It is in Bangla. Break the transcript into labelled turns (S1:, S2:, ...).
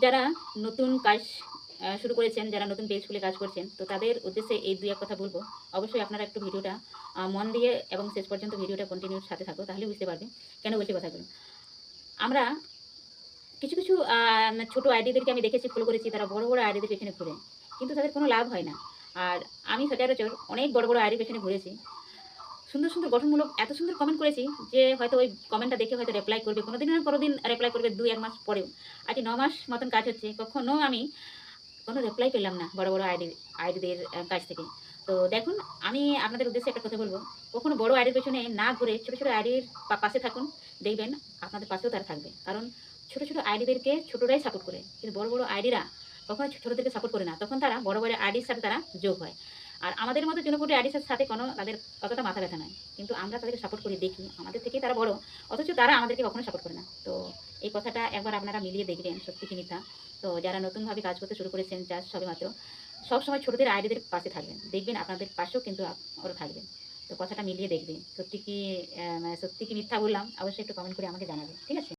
S1: যারা নতুন কাজ শুরু করেছেন, যারা নতুন পেজ খুলে কাজ করছেন, তো তাদের উদ্দেশ্যে এই ২-১ কথা বলব। অবশ্যই আপনারা একটু ভিডিওটা মন দিয়ে এবং শেষ পর্যন্ত ভিডিওটা কন্টিনিউ সাথে থাকো, তাহলে বুঝতে পারবে কেন বলছি কথাগুলো। আমরা কিছু ছোট আইডিদেরকে আমি দেখেছি, ফলো করেছি, তারা বড় আইডিদের পেছনে ঘুরে। কিন্তু তাদের কোনো লাভ হয় না। আর আমি সচরাচর অনেক বড় আইডির পেছনে ঘুরেছি। সুন্দর গঠনমূলক এত সুন্দর কমেন্ট করেছি যে হয়তো ওই কমেন্টটা দেখে হয়তো রিপ্লাই করবে। কোনোদিন না কোনোদিন রিপ্লাই করবে ২-১ মাস পরেও। আজকে ৯ মাস মতন কাজ হচ্ছে। কখনো আমি কোনো রিপ্লাই পেলাম না বড় আইডিদের কাছ থেকে। তো দেখুন, আমি আপনাদের উদ্দেশ্যে একটা কথা বলব। কখনো বড় আইডির পেছনে না ঘুরে ছোট আইডির পাশে থাকুন। দেখবেন আপনাদের পাশেও তারা থাকবে। কারণ ছোট আইডিদেরকে ছোটরাই সাপোর্ট করে। কিন্তু বড় আইডিরা কখনো ছোটদেরকে সাপোর্ট করে না। তখন তারা বড় আইডির সাথে তারা যোগ হয়। আর আমাদের মতো জনপ্রিয় আইডির সাথে কোনো তাদের অতটা মাথা ব্যথা নয়। কিন্তু আমরা তাদেরকে সাপোর্ট করি দেখি, আমাদের থেকেই তারা বড়। অথচ তারা আমাদেরকে কখনো সাপোর্ট করে না। তো এই কথাটা একবার আপনারা মিলিয়ে দেখবেন সত্যি কি মিথ্যা। তো যারা নতুনভাবে কাজ করতে শুরু করেছেন জাস্ট সবেমাত্র, সবসময় ছোটদের আইডিদের পাশে থাকবেন। দেখবেন আপনাদের পাশেও কিন্তু ওরা থাকবে। তো কথাটা মিলিয়ে দেখবেন। সত্যি কি মিথ্যা বললাম? অবশ্যই একটু কমেন্ট করে আমাকে জানাবেন। ঠিক আছে?